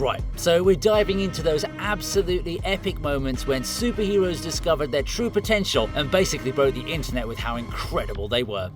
Right, so we're diving into those absolutely epic moments when superheroes discovered their true potential and basically broke the internet with how incredible they were.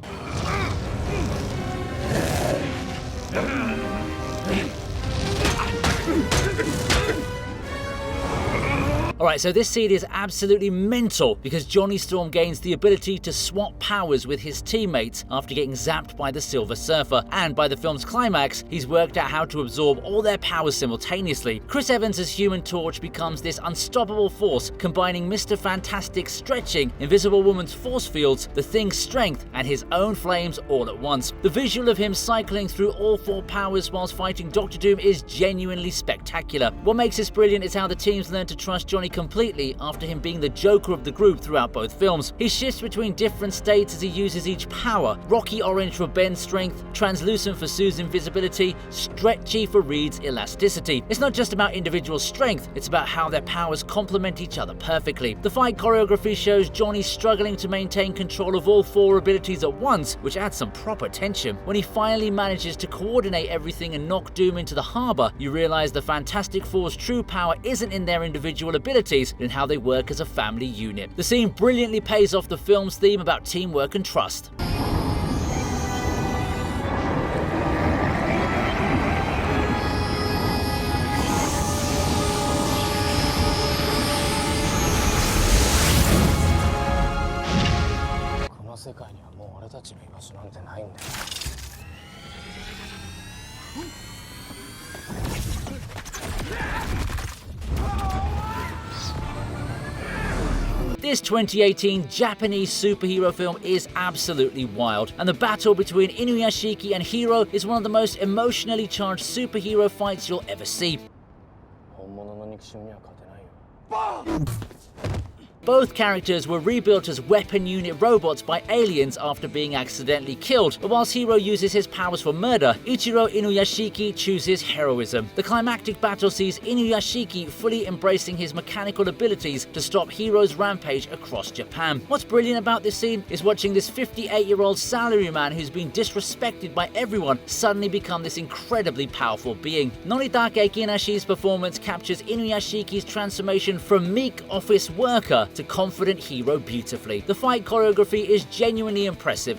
Alright, so this scene is absolutely mental because Johnny Storm gains the ability to swap powers with his teammates after getting zapped by the Silver Surfer, and by the film's climax, he's worked out how to absorb all their powers simultaneously. Chris Evans' Human Torch becomes this unstoppable force, combining Mr. Fantastic's stretching, Invisible Woman's force fields, the Thing's strength, and his own flames all at once. The visual of him cycling through all four powers whilst fighting Doctor Doom is genuinely spectacular. What makes this brilliant is how the teams learn to trust Johnny completely after him being the Joker of the group throughout both films. He shifts between different states as he uses each power. Rocky orange for Ben's strength, translucent for Sue's invisibility, stretchy for Reed's elasticity. It's not just about individual strength, it's about how their powers complement each other perfectly. The fight choreography shows Johnny struggling to maintain control of all four abilities at once, which adds some proper tension. When he finally manages to coordinate everything and knock Doom into the harbour, you realise the Fantastic Four's true power isn't in their individual abilities, but in how they work as a family unit. The scene brilliantly pays off the film's theme about teamwork and trust. This 2018 Japanese superhero film is absolutely wild, and the battle between Inuyashiki and Hiro is one of the most emotionally charged superhero fights you'll ever see. Both characters were rebuilt as weapon unit robots by aliens after being accidentally killed, but whilst Hiro uses his powers for murder, Ichiro Inuyashiki chooses heroism. The climactic battle sees Inuyashiki fully embracing his mechanical abilities to stop Hiro's rampage across Japan. What's brilliant about this scene is watching this 58-year-old salaryman who's been disrespected by everyone suddenly become this incredibly powerful being. Noritake Kinashi's performance captures Inuyashiki's transformation from meek office worker to confident hero beautifully. The fight choreography is genuinely impressive,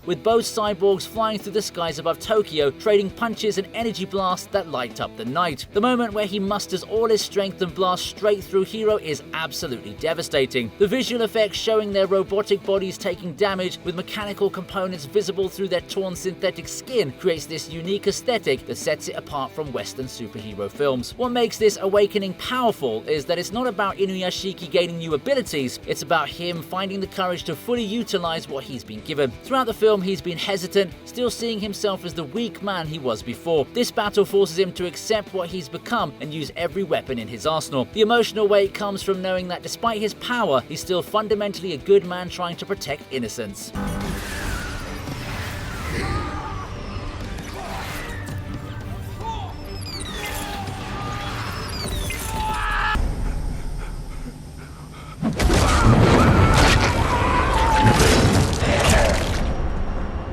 with both cyborgs flying through the skies above Tokyo, trading punches and energy blasts that light up the night. The moment where he musters all his strength and blasts straight through Hiro is absolutely devastating. The visual effects showing their robotic bodies taking damage with mechanical components visible through their torn synthetic skin creates this unique aesthetic that sets it apart from Western superhero films. What makes this awakening powerful is that it's not about Inuyashiki gaining new abilities, it's about him finding the courage to fully utilize what he's been given. Throughout the film, he's been hesitant, still seeing himself as the weak man he was before. This battle forces him to accept what he's become and use every weapon in his arsenal. The emotional weight comes from knowing that despite his power, he's still fundamentally a good man trying to protect innocence.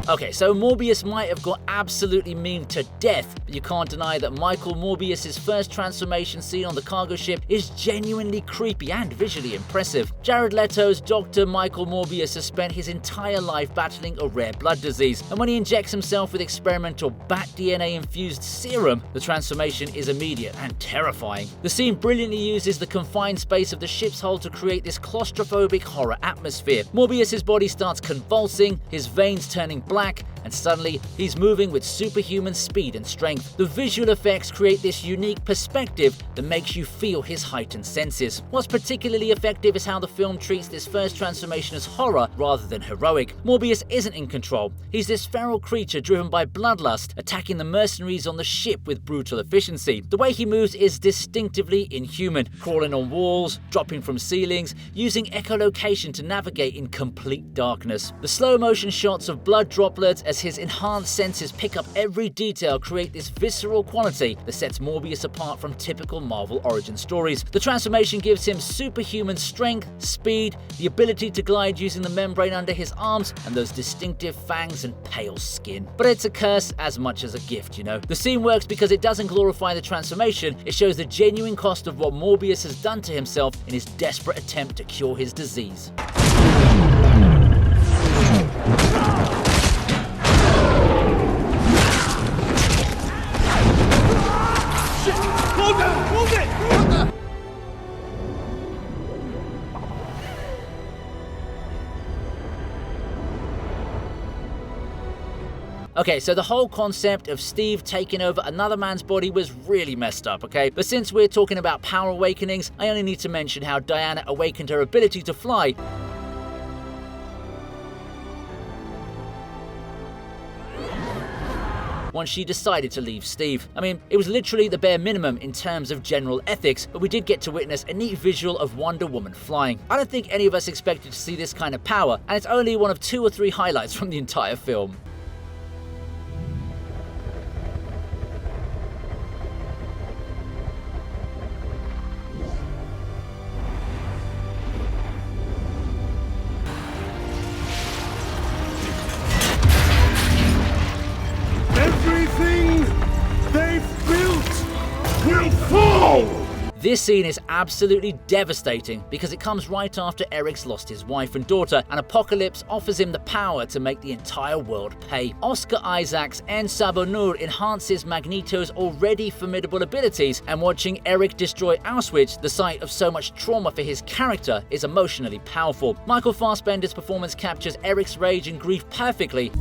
Okay, so Morbius might have got absolutely memed to death, but you can't deny that Michael Morbius' first transformation scene on the cargo ship is genuinely creepy and visually impressive. Jared Leto's Dr. Michael Morbius has spent his entire life battling a rare blood disease, and when he injects himself with experimental bat DNA-infused serum, the transformation is immediate and terrifying. The scene brilliantly uses the confined space of the ship's hull to create this claustrophobic horror atmosphere. Morbius' body starts convulsing, his veins turning black, and suddenly he's moving with superhuman speed and strength. The visual effects create this unique perspective that makes you feel his heightened senses. What's particularly effective is how the film treats this first transformation as horror rather than heroic. Morbius isn't in control. He's this feral creature driven by bloodlust, attacking the mercenaries on the ship with brutal efficiency. The way he moves is distinctively inhuman, crawling on walls, dropping from ceilings, using echolocation to navigate in complete darkness. The slow motion shots of blood droplets as his enhanced senses pick up every detail, create this visceral quality that sets Morbius apart from typical Marvel origin stories. The transformation gives him superhuman strength, speed, the ability to glide using the membrane under his arms, and those distinctive fangs and pale skin. But it's a curse as much as a gift, you know. The scene works because it doesn't glorify the transformation, it shows the genuine cost of what Morbius has done to himself in his desperate attempt to cure his disease. Okay, so the whole concept of Steve taking over another man's body was really messed up, okay? But since we're talking about power awakenings, I only need to mention how Diana awakened her ability to fly once she decided to leave Steve. I mean, it was literally the bare minimum in terms of general ethics, but we did get to witness a neat visual of Wonder Woman flying. I don't think any of us expected to see this kind of power, and it's only one of 2 or 3 highlights from the entire film. This scene is absolutely devastating because it comes right after Eric's lost his wife and daughter, and Apocalypse offers him the power to make the entire world pay. Oscar Isaac's En Sabonur enhances Magneto's already formidable abilities, and watching Eric destroy Auschwitz, the site of so much trauma for his character, is emotionally powerful. Michael Fassbender's performance captures Eric's rage and grief perfectly,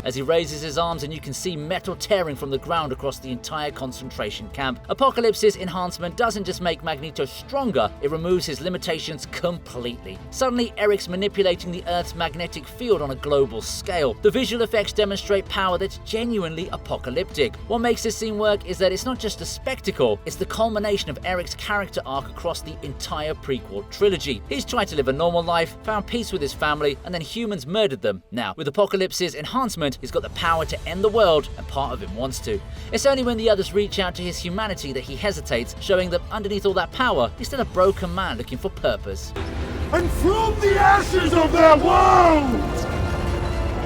as he raises his arms and you can see metal tearing from the ground across the entire concentration camp. Apocalypse's enhancement doesn't just make Magneto stronger, it removes his limitations completely. Suddenly, Eric's manipulating the Earth's magnetic field on a global scale. The visual effects demonstrate power that's genuinely apocalyptic. What makes this scene work is that it's not just a spectacle, it's the culmination of Eric's character arc across the entire prequel trilogy. He's tried to live a normal life, found peace with his family, and then humans murdered them. Now, with Apocalypse's enhancement, he's got the power to end the world, and part of him wants to. It's only when the others reach out to his humanity that he hesitates, showing that underneath all that power, he's still a broken man looking for purpose. And from the ashes of their world,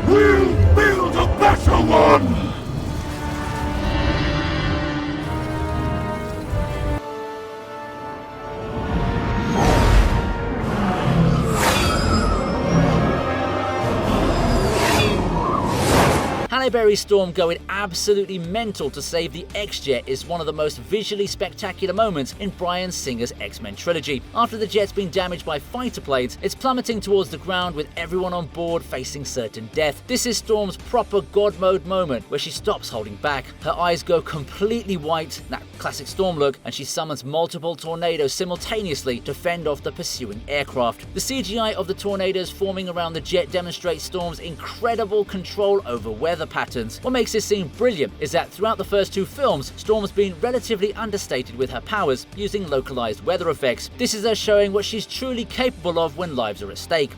we'll build a better one! Halle Berry's Storm going absolutely mental to save the X-Jet is one of the most visually spectacular moments in Bryan Singer's X-Men trilogy. After the jet's been damaged by fighter planes, it's plummeting towards the ground with everyone on board facing certain death. This is Storm's proper God mode moment where she stops holding back. Her eyes go completely white, that classic Storm look, and she summons multiple tornadoes simultaneously to fend off the pursuing aircraft. The CGI of the tornadoes forming around the jet demonstrates Storm's incredible control over weather patterns. What makes this scene brilliant is that throughout the first 2 films, Storm has been relatively understated with her powers, using localized weather effects. This is her showing what she's truly capable of when lives are at stake.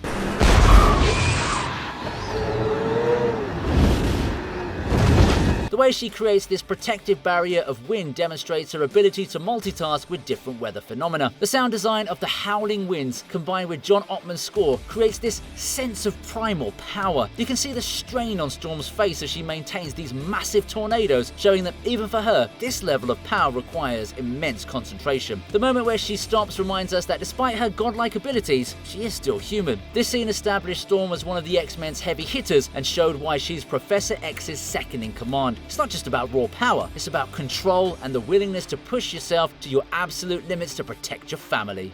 The way she creates this protective barrier of wind demonstrates her ability to multitask with different weather phenomena. The sound design of the howling winds, combined with John Ottman's score, creates this sense of primal power. You can see the strain on Storm's face as she maintains these massive tornadoes, showing that even for her, this level of power requires immense concentration. The moment where she stops reminds us that despite her godlike abilities, she is still human. This scene established Storm as one of the X-Men's heavy hitters and showed why she's Professor X's second in command. It's not just about raw power, it's about control and the willingness to push yourself to your absolute limits to protect your family.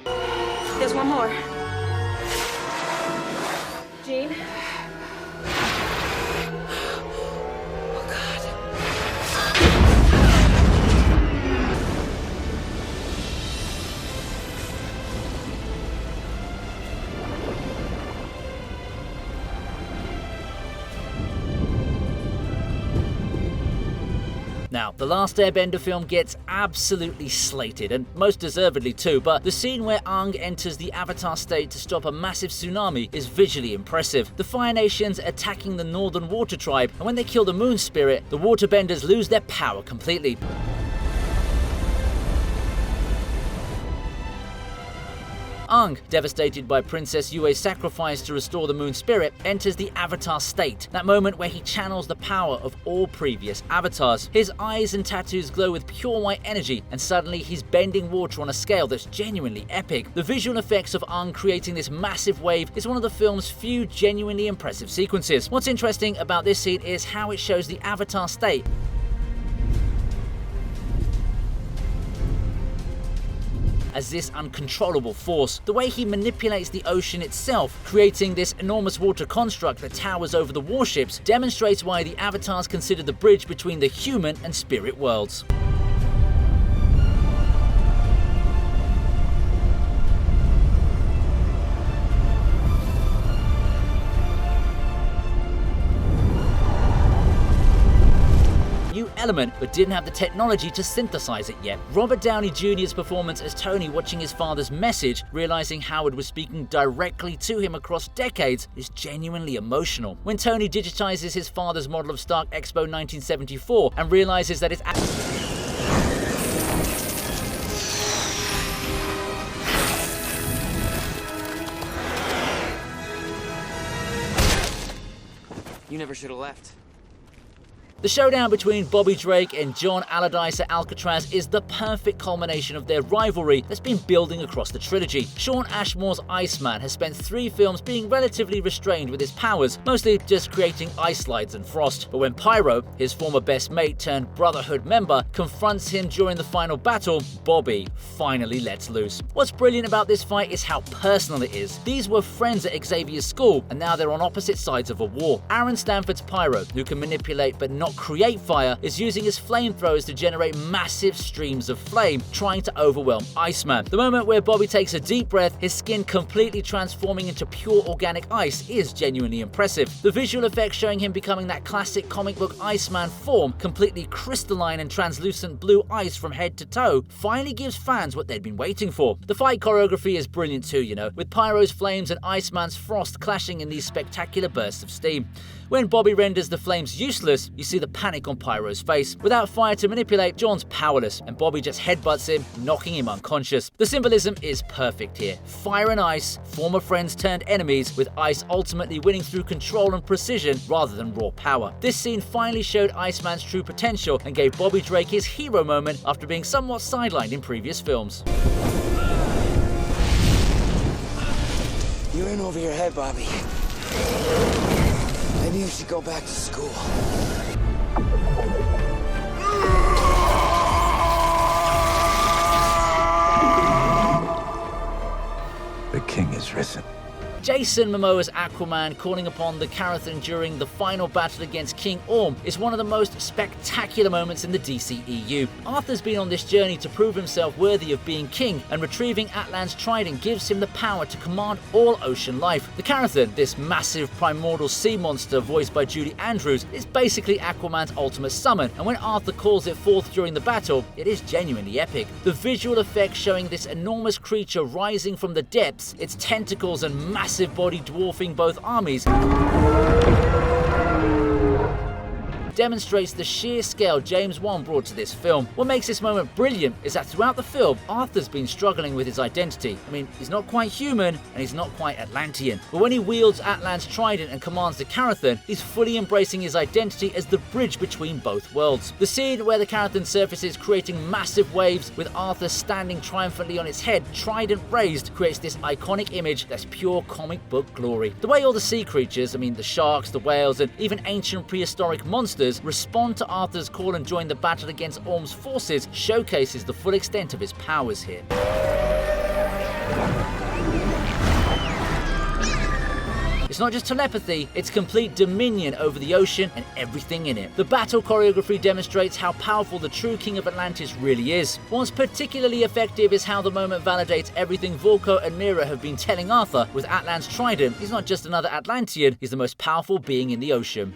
There's one more. Jean? Oh, God. Now, the Last Airbender film gets absolutely slated, and most deservedly too, but the scene where Aang enters the Avatar state to stop a massive tsunami is visually impressive. The Fire Nations attacking the Northern Water Tribe, and when they kill the Moon Spirit, the Waterbenders lose their power completely. Aang, devastated by Princess Yue's sacrifice to restore the Moon Spirit, enters the Avatar state, that moment where he channels the power of all previous avatars. His eyes and tattoos glow with pure white energy, and suddenly he's bending water on a scale that's genuinely epic. The visual effects of Aang creating this massive wave is one of the film's few genuinely impressive sequences. What's interesting about this scene is how it shows the Avatar state as this uncontrollable force. The way he manipulates the ocean itself, creating this enormous water construct that towers over the warships, demonstrates why the Avatars consider the bridge between the human and spirit worlds. Element, but didn't have the technology to synthesize it yet. Robert Downey Jr.'s performance as Tony watching his father's message, realizing Howard was speaking directly to him across decades, is genuinely emotional. When Tony digitizes his father's model of Stark Expo 1974 and realizes that it's You never should have left. The showdown between Bobby Drake and John Allardyce at Alcatraz is the perfect culmination of their rivalry that's been building across the trilogy. Sean Ashmore's Iceman has spent 3 films being relatively restrained with his powers, mostly just creating ice slides and frost. But when Pyro, his former best mate turned Brotherhood member, confronts him during the final battle, Bobby finally lets loose. What's brilliant about this fight is how personal it is. These were friends at Xavier's school, and now they're on opposite sides of a war. Aaron Stanford's Pyro, who can manipulate but not create fire, is using his flamethrowers to generate massive streams of flame, trying to overwhelm Iceman. The moment where Bobby takes a deep breath, his skin completely transforming into pure organic ice, is genuinely impressive. The visual effects showing him becoming that classic comic book Iceman form, completely crystalline and translucent blue ice from head to toe, finally gives fans what they'd been waiting for. The fight choreography is brilliant too, with Pyro's flames and Iceman's frost clashing in these spectacular bursts of steam. When Bobby renders the flames useless, you see the panic on Pyro's face. Without fire to manipulate, John's powerless, and Bobby just headbutts him, knocking him unconscious. The symbolism is perfect here. Fire and ice, former friends turned enemies, with ice ultimately winning through control and precision rather than raw power. This scene finally showed Iceman's true potential and gave Bobby Drake his hero moment after being somewhat sidelined in previous films. You're in over your head, Bobby. Maybe you should go back to school. The king is risen. Jason Momoa's Aquaman calling upon the Carathan during the final battle against King Orm is one of the most spectacular moments in the DCEU. Arthur's been on this journey to prove himself worthy of being king, and retrieving Atlan's trident gives him the power to command all ocean life. The Carathan, this massive primordial sea monster voiced by Julie Andrews, is basically Aquaman's ultimate summon, and when Arthur calls it forth during the battle, it is genuinely epic. The visual effects showing this enormous creature rising from the depths, its tentacles and massive body dwarfing both armies, demonstrates the sheer scale James Wan brought to this film. What makes this moment brilliant is that throughout the film, Arthur's been struggling with his identity. I mean, he's not quite human, and he's not quite Atlantean. But when he wields Atlan's trident and commands the Carathan, he's fully embracing his identity as the bridge between both worlds. The scene where the Carathan surfaces, creating massive waves, with Arthur standing triumphantly on its head, trident raised, creates this iconic image that's pure comic book glory. The way all the sea creatures, the sharks, the whales, and even ancient prehistoric monsters respond to Arthur's call and join the battle against Orm's forces showcases the full extent of his powers here. It's not just telepathy, it's complete dominion over the ocean and everything in it. The battle choreography demonstrates how powerful the true King of Atlantis really is. What's particularly effective is how the moment validates everything Vulko and Mira have been telling Arthur. With Atlan's trident, he's not just another Atlantean, he's the most powerful being in the ocean.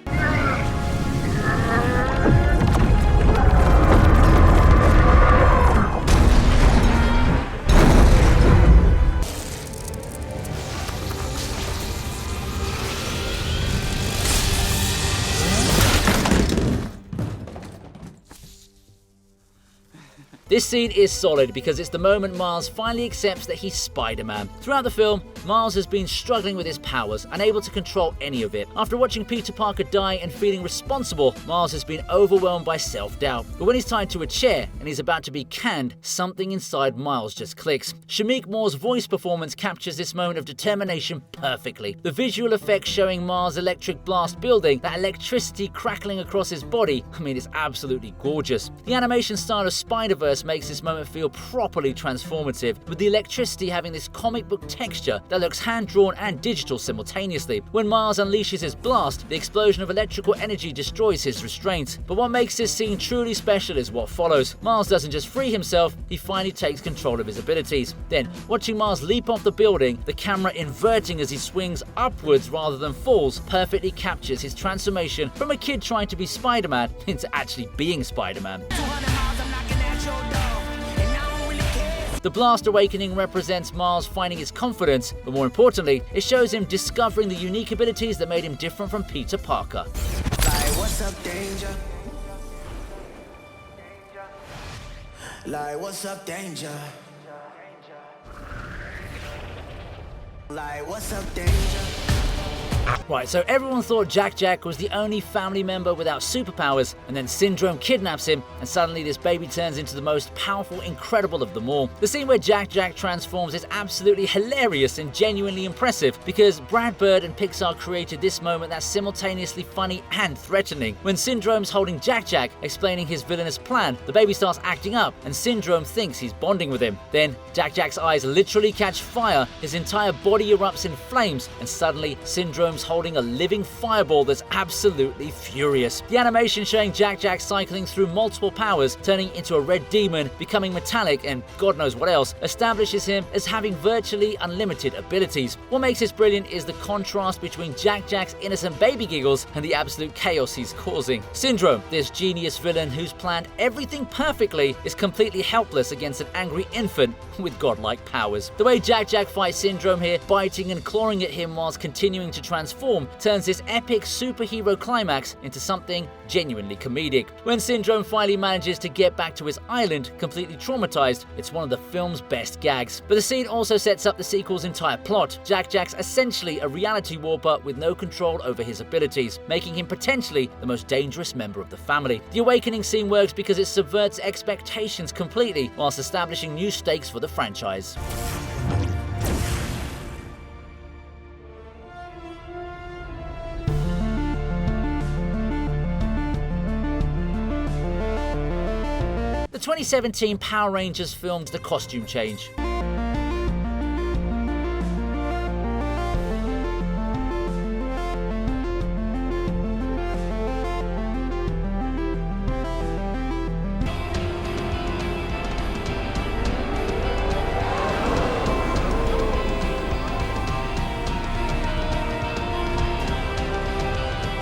This scene is solid because it's the moment Miles finally accepts that he's Spider-Man. Throughout the film, Miles has been struggling with his powers, unable to control any of it. After watching Peter Parker die and feeling responsible, Miles has been overwhelmed by self-doubt. But when he's tied to a chair and he's about to be canned, something inside Miles just clicks. Shameik Moore's voice performance captures this moment of determination perfectly. The visual effects showing Miles' electric blast building, that electricity crackling across his body, it's absolutely gorgeous. The animation style of Spider-Verse makes this moment feel properly transformative, with the electricity having this comic book texture that looks hand-drawn and digital simultaneously. When Miles unleashes his blast, the explosion of electrical energy destroys his restraint. But what makes this scene truly special is what follows. Miles doesn't just free himself, he finally takes control of his abilities. Then, watching Miles leap off the building, the camera inverting as he swings upwards rather than falls, perfectly captures his transformation from a kid trying to be Spider-Man into actually being Spider-Man. The Blast Awakening represents Miles finding his confidence, but more importantly, it shows him discovering the unique abilities that made him different from Peter Parker. Like, what's up, danger? Like, what's up, danger? Like, what's up, danger? Right, so everyone thought Jack was the only family member without superpowers, and then Syndrome kidnaps him, and suddenly this baby turns into the most powerful, incredible of them all. The scene where Jack transforms is absolutely hilarious and genuinely impressive, because Brad Bird and Pixar created this moment that's simultaneously funny and threatening. When Syndrome's holding Jack, explaining his villainous plan, the baby starts acting up, and Syndrome thinks he's bonding with him. Then, Jack's eyes literally catch fire, his entire body erupts in flames, and suddenly, Syndrome's holding a living fireball that's absolutely furious. The animation showing Jack cycling through multiple powers, turning into a red demon, becoming metallic, and God knows what else, establishes him as having virtually unlimited abilities. What makes this brilliant is the contrast between Jack's innocent baby giggles and the absolute chaos he's causing. Syndrome, this genius villain who's planned everything perfectly, is completely helpless against an angry infant with godlike powers. The way Jack fights Syndrome here, biting and clawing at him whilst continuing to transform, turns this epic superhero climax into something genuinely comedic. When Syndrome finally manages to get back to his island, completely traumatized, it's one of the film's best gags. But the scene also sets up the sequel's entire plot. Jack's essentially a reality warper with no control over his abilities, making him potentially the most dangerous member of the family. The Awakening scene works because it subverts expectations completely, whilst establishing new stakes for the franchise. The 2017 Power Rangers filmed the costume change.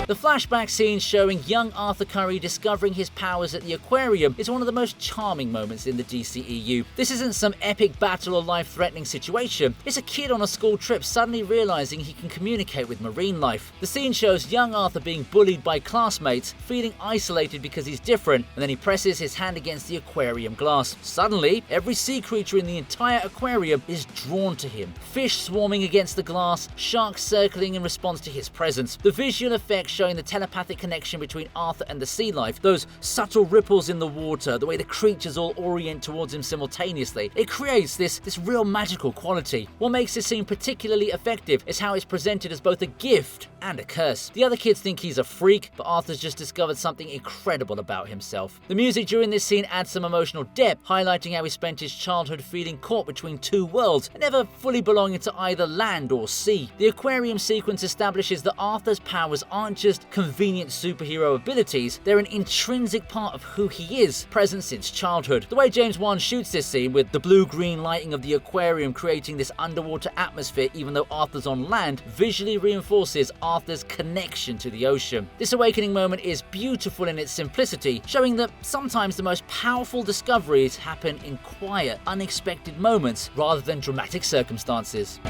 The flashback scene showing young Arthur Curry discovering his powers at the aquarium is one of the most charming moments in the DCEU. This isn't some epic battle or life-threatening situation, it's a kid on a school trip suddenly realizing he can communicate with marine life. The scene shows young Arthur being bullied by classmates, feeling isolated because he's different, and then he presses his hand against the aquarium glass. Suddenly, every sea creature in the entire aquarium is drawn to him. Fish swarming against the glass, sharks circling in response to his presence. The visual effects showing the telepathic connection between Arthur and the sea life, those subtle ripples in the water, the way the creatures all orient towards him simultaneously, it creates this real magical quality. What makes this scene particularly effective is how it's presented as both a gift and a curse. The other kids think he's a freak, but Arthur's just discovered something incredible about himself. The music during this scene adds some emotional depth, highlighting how he spent his childhood feeling caught between two worlds and never fully belonging to either land or sea. The aquarium sequence establishes that Arthur's powers aren't just convenient superhero abilities, they're an intrinsic part of who he is, present since childhood. The way James Wan shoots this scene, with the blue-green lighting of the aquarium creating this underwater atmosphere even though Arthur's on land, visually reinforces Arthur's connection to the ocean. This awakening moment is beautiful in its simplicity, showing that sometimes the most powerful discoveries happen in quiet, unexpected moments rather than dramatic circumstances.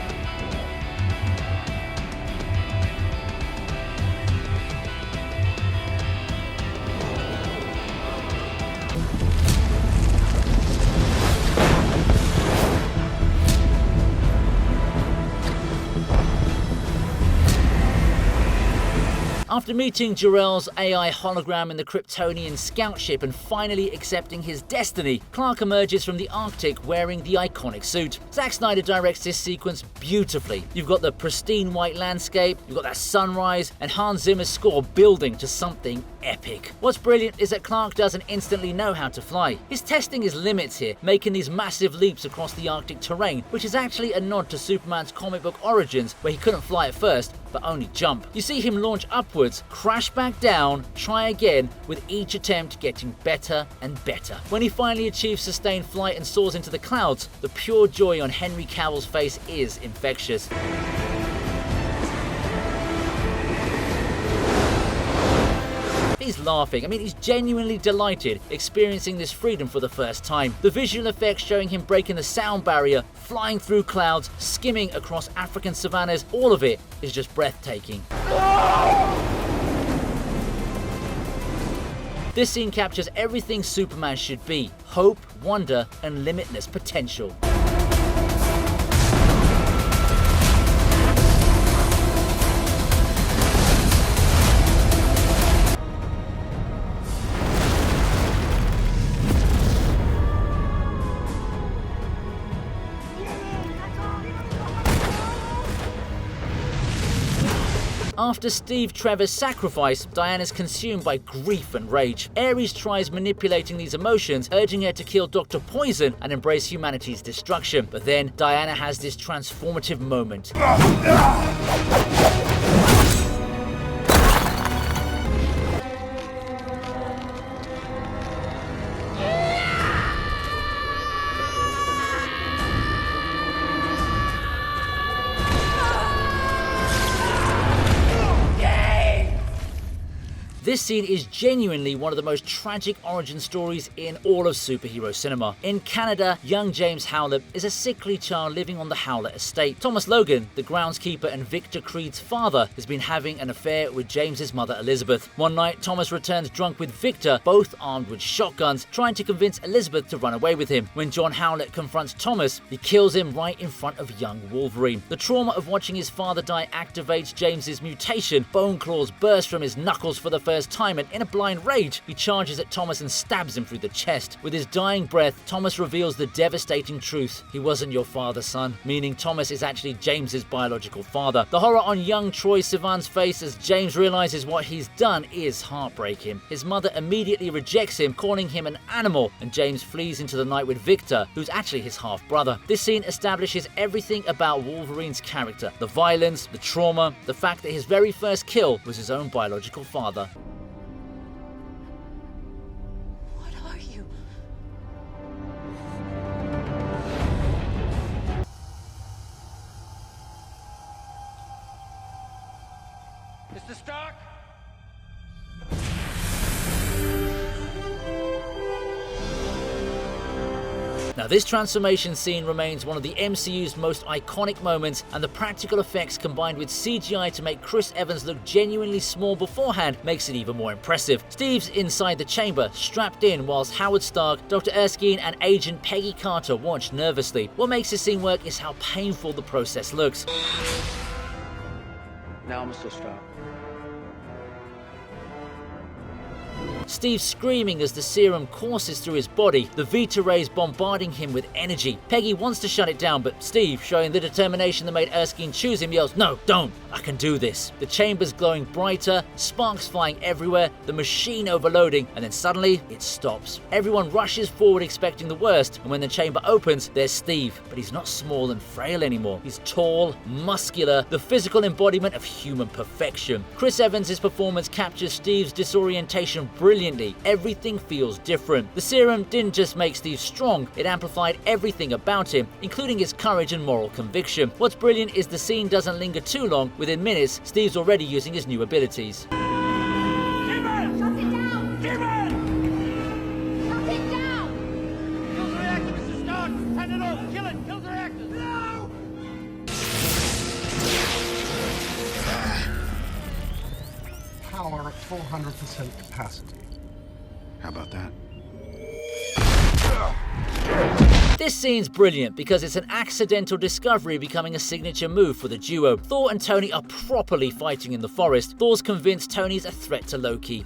After meeting Jor-El's AI hologram in the Kryptonian scout ship and finally accepting his destiny, Clark emerges from the Arctic wearing the iconic suit. Zack Snyder directs this sequence beautifully. You've got the pristine white landscape, you've got that sunrise, and Hans Zimmer's score building to something epic. What's brilliant is that Clark doesn't instantly know how to fly. He's testing his limits here, making these massive leaps across the Arctic terrain, which is actually a nod to Superman's comic book origins, where he couldn't fly at first, but only jump. You see him launch upwards, crash back down, try again, with each attempt getting better and better. When he finally achieves sustained flight and soars into the clouds, the pure joy on Henry Cavill's face is infectious. He's laughing. I mean, he's genuinely delighted experiencing this freedom for the first time. The visual effects showing him breaking the sound barrier, flying through clouds, skimming across African savannas, all of it is just breathtaking. This scene captures everything Superman should be: hope, wonder, and limitless potential. After Steve Trevor's sacrifice, Diana's consumed by grief and rage. Ares tries manipulating these emotions, urging her to kill Dr. Poison and embrace humanity's destruction. But then Diana has this transformative moment. This scene is genuinely one of the most tragic origin stories in all of superhero cinema. In Canada, young James Howlett is a sickly child living on the Howlett estate. Thomas Logan, the groundskeeper and Victor Creed's father, has been having an affair with James's mother Elizabeth. One night, Thomas returns drunk with Victor, both armed with shotguns, trying to convince Elizabeth to run away with him. When John Howlett confronts Thomas, he kills him right in front of young Wolverine. The trauma of watching his father die activates James's mutation. Bone claws burst from his knuckles for the first time, and in a blind rage, he charges at Thomas and stabs him through the chest. With his dying breath, Thomas reveals the devastating truth: he wasn't your father, son, meaning Thomas is actually James's biological father. The horror on young Troye Sivan's face as James realizes what he's done is heartbreaking. His mother immediately rejects him, calling him an animal, and James flees into the night with Victor, who's actually his half-brother. This scene establishes everything about Wolverine's character: the violence, the trauma, the fact that his very first kill was his own biological father. Mr. Stark? Now, this transformation scene remains one of the MCU's most iconic moments, and the practical effects combined with CGI to make Chris Evans look genuinely small beforehand makes it even more impressive. Steve's inside the chamber, strapped in, whilst Howard Stark, Dr. Erskine, and Agent Peggy Carter watch nervously. What makes this scene work is how painful the process looks. Now, Mr. Stark. Steve screaming as the serum courses through his body, the Vita rays bombarding him with energy. Peggy wants to shut it down, but Steve, showing the determination that made Erskine choose him, yells, "No, don't! I can do this." The chamber's glowing brighter, sparks flying everywhere, the machine overloading, and then suddenly it stops. Everyone rushes forward expecting the worst, and when the chamber opens, there's Steve. But he's not small and frail anymore. He's tall, muscular, the physical embodiment of human perfection. Chris Evans' performance captures Steve's disorientation brilliantly. Everything feels different. The serum didn't just make Steve strong, it amplified everything about him, including his courage and moral conviction. What's brilliant is the scene doesn't linger too long. Within minutes, Steve's already using his new abilities. Power at 400% capacity. How about that? This scene's brilliant because it's an accidental discovery becoming a signature move for the duo. Thor and Tony are properly fighting in the forest. Thor's convinced Tony's a threat to Loki.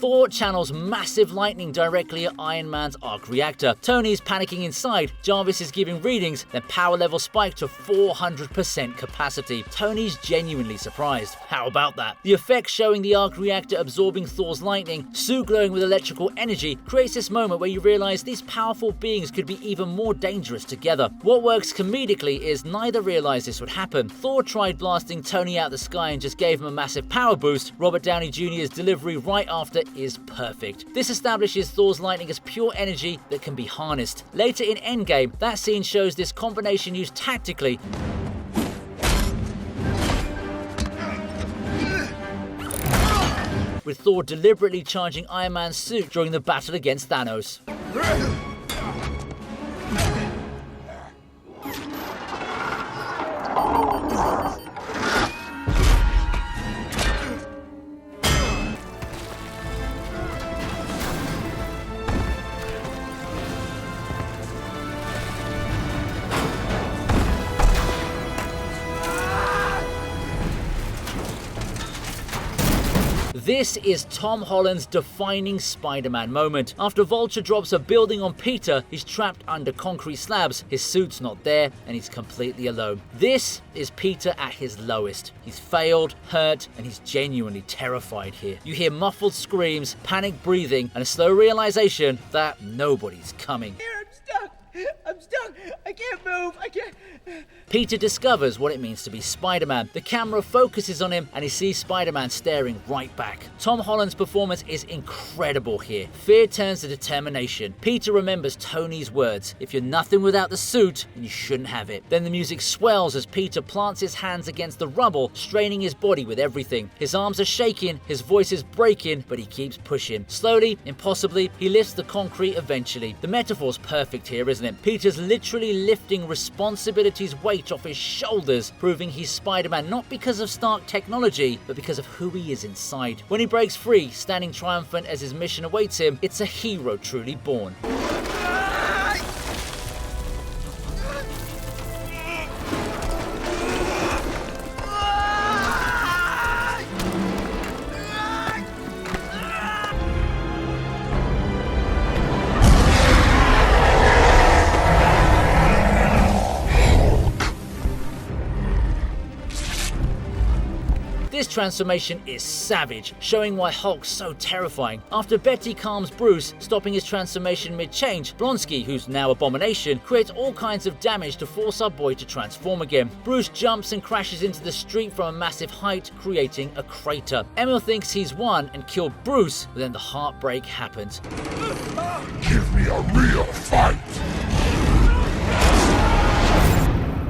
Thor channels massive lightning directly at Iron Man's arc reactor. Tony's panicking inside, Jarvis is giving readings, then power level spike to 400% capacity. Tony's genuinely surprised. How about that? The effect showing the arc reactor absorbing Thor's lightning, suit glowing with electrical energy, creates this moment where you realize these powerful beings could be even more dangerous together. What works comedically is neither realized this would happen. Thor tried blasting Tony out the sky and just gave him a massive power boost. Robert Downey Jr.'s delivery right after is perfect. This establishes Thor's lightning as pure energy that can be harnessed. Later in Endgame, that scene shows this combination used tactically, with Thor deliberately charging Iron Man's suit during the battle against Thanos. This is Tom Holland's defining Spider-Man moment. After Vulture drops a building on Peter, he's trapped under concrete slabs, his suit's not there, and he's completely alone. This is Peter at his lowest. He's failed, hurt, and he's genuinely terrified here. You hear muffled screams, panic breathing, and a slow realization that nobody's coming. I'm stuck! I can't move! I can't... Peter discovers what it means to be Spider-Man. The camera focuses on him and he sees Spider-Man staring right back. Tom Holland's performance is incredible here. Fear turns to determination. Peter remembers Tony's words, "If you're nothing without the suit, then you shouldn't have it." Then the music swells as Peter plants his hands against the rubble, straining his body with everything. His arms are shaking, his voice is breaking, but he keeps pushing. Slowly, impossibly, he lifts the concrete eventually. The metaphor's perfect here, isn't it? Peter's literally lifting responsibility's weight off his shoulders, proving he's Spider-Man not because of Stark technology, but because of who he is inside. When he breaks free, standing triumphant as his mission awaits him, it's a hero truly born. This transformation is savage, showing why Hulk's so terrifying. After Betty calms Bruce, stopping his transformation mid-change, Blonsky, who's now Abomination, creates all kinds of damage to force our boy to transform again. Bruce jumps and crashes into the street from a massive height, creating a crater. Emil thinks he's won and killed Bruce, but then the heartbreak happens. Give me a real fight!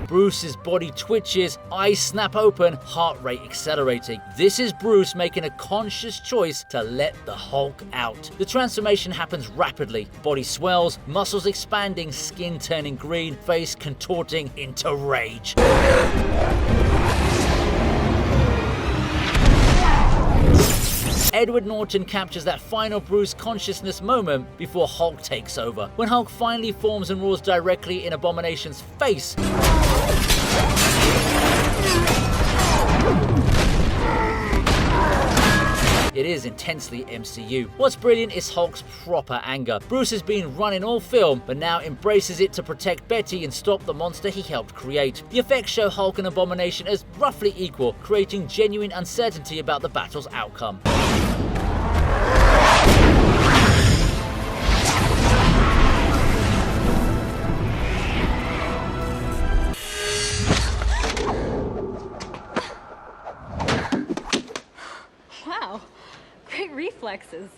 Bruce's body twitches, eyes snap open, heart rate accelerating. This is Bruce making a conscious choice to let the Hulk out. The transformation happens rapidly. Body swells, muscles expanding, skin turning green, face contorting into rage. Edward Norton captures that final Bruce consciousness moment before Hulk takes over. When Hulk finally forms and roars directly in Abomination's face, it is intensely MCU. What's brilliant is Hulk's proper anger. Bruce has been running all film, but now embraces it to protect Betty and stop the monster he helped create. The effects show Hulk and Abomination as roughly equal, creating genuine uncertainty about the battle's outcome. Wow, great reflexes.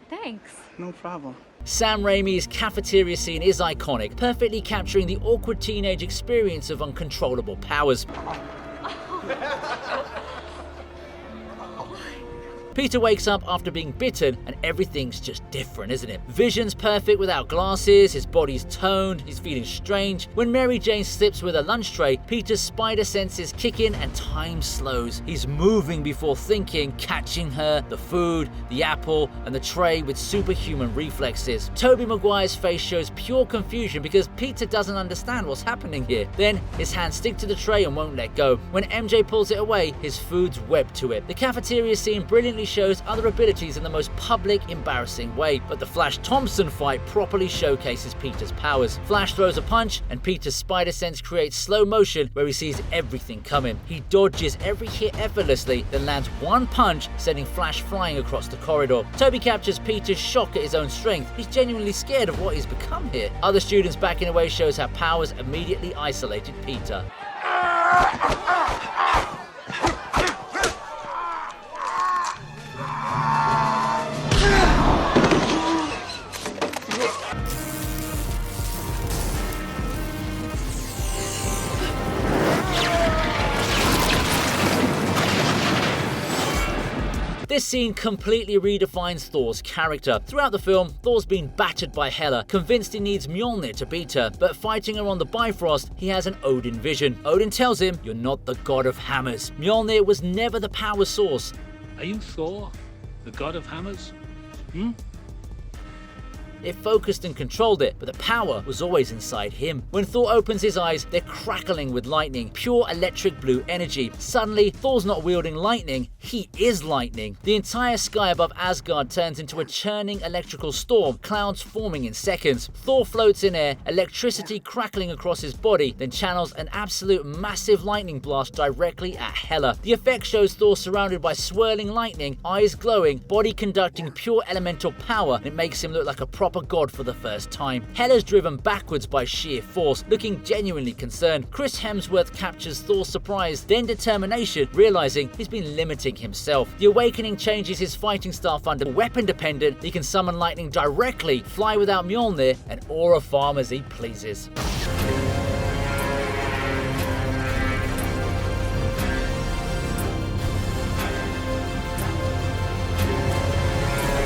Thanks. No problem. Sam Raimi's cafeteria scene is iconic, perfectly capturing the awkward teenage experience of uncontrollable powers. Peter wakes up after being bitten and everything's just different, isn't it? Vision's perfect without glasses, his body's toned, he's feeling strange. When Mary Jane slips with a lunch tray, Peter's spider senses kick in and time slows. He's moving before thinking, catching her, the food, the apple, and the tray with superhuman reflexes. Tobey Maguire's face shows pure confusion because Peter doesn't understand what's happening here. Then his hands stick to the tray and won't let go. When MJ pulls it away, his food's webbed to it. The cafeteria scene brilliantly shows other abilities in the most public, embarrassing way, but the Flash Thompson fight properly showcases Peter's powers. Flash throws a punch and Peter's spider sense creates slow motion where he sees everything coming. He dodges every hit effortlessly, then lands one punch, sending Flash flying across the corridor. Tobey captures Peter's shock at his own strength. He's genuinely scared of what he's become here. Other students backing away shows how powers immediately isolated Peter. This scene completely redefines Thor's character. Throughout the film, Thor's been battered by Hela, convinced he needs Mjolnir to beat her, but fighting her on the Bifrost, he has an Odin vision. Odin tells him, "You're not the god of hammers." Mjolnir was never the power source. Are you Thor, the god of hammers? It focused and controlled it, but the power was always inside him. When Thor opens his eyes, they're crackling with lightning, pure electric blue energy. Suddenly, Thor's not wielding lightning, he is lightning. The entire sky above Asgard turns into a churning electrical storm, clouds forming in seconds. Thor floats in air, electricity crackling across his body, then channels an absolute massive lightning blast directly at Hela. The effect shows Thor surrounded by swirling lightning, eyes glowing, body conducting pure elemental power, and it makes him look like a proper god for the first time. Hela's driven backwards by sheer force, looking genuinely concerned. Chris Hemsworth captures Thor's surprise, then determination, realizing he's been limiting himself. The awakening changes his fighting style under weapon dependent. He can summon lightning directly, fly without Mjolnir, and aura farm as he pleases.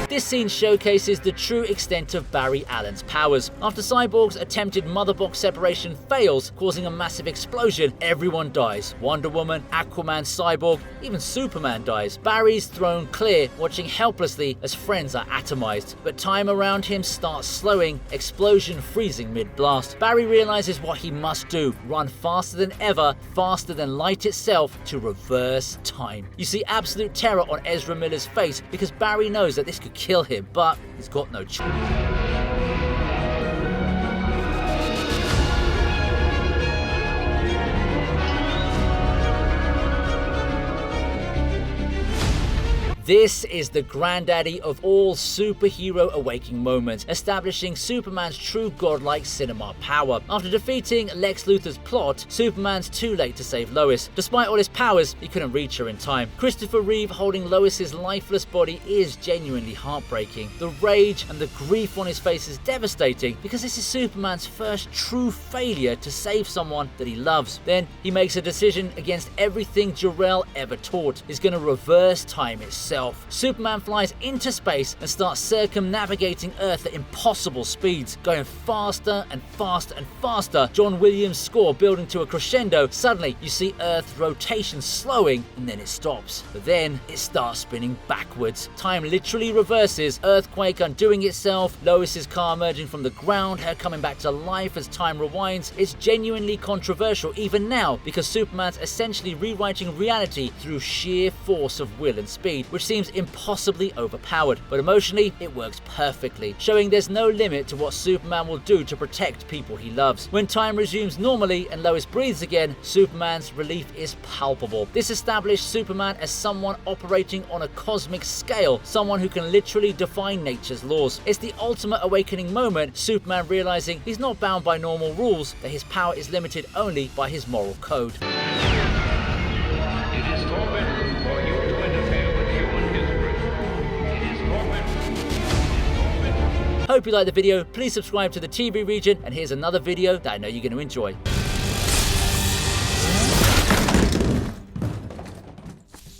This scene showcases the true extent of Barry Allen's powers. After Cyborg's attempted mother box separation fails, causing a massive explosion, everyone dies. Wonder Woman, Aquaman, Cyborg, even Superman dies. Barry's thrown clear, watching helplessly as friends are atomized. But time around him starts slowing, explosion freezing mid-blast. Barry realizes what he must do, run faster than ever, faster than light itself, to reverse time. You see absolute terror on Ezra Miller's face because Barry knows that this could kill him, but he's got no choice. This is the granddaddy of all superhero awakening moments, establishing Superman's true godlike cinema power. After defeating Lex Luthor's plot, Superman's too late to save Lois. Despite all his powers, he couldn't reach her in time. Christopher Reeve holding Lois's lifeless body is genuinely heartbreaking. The rage and the grief on his face is devastating because this is Superman's first true failure to save someone that he loves. Then he makes a decision against everything Jor-El ever taught. He's going to reverse time itself. Superman flies into space and starts circumnavigating Earth at impossible speeds, going faster and faster and faster. John Williams' score building to a crescendo. Suddenly, you see Earth's rotation slowing and then it stops. But then it starts spinning backwards. Time literally reverses, earthquake undoing itself, Lois's car emerging from the ground, her coming back to life as time rewinds. It's genuinely controversial even now because Superman's essentially rewriting reality through sheer force of will and speed, which seems impossibly overpowered, but emotionally it works perfectly, showing there's no limit to what Superman will do to protect people he loves. When time resumes normally and Lois breathes again, Superman's relief is palpable. This established Superman as someone operating on a cosmic scale, someone who can literally defy nature's laws. It's the ultimate awakening moment, Superman realizing he's not bound by normal rules, that his power is limited only by his moral code. It is forbidden for you to interfere with human history. It is forbidden. Hope you liked the video. Please subscribe to the TV Regent, and here's another video that I know you're going to enjoy.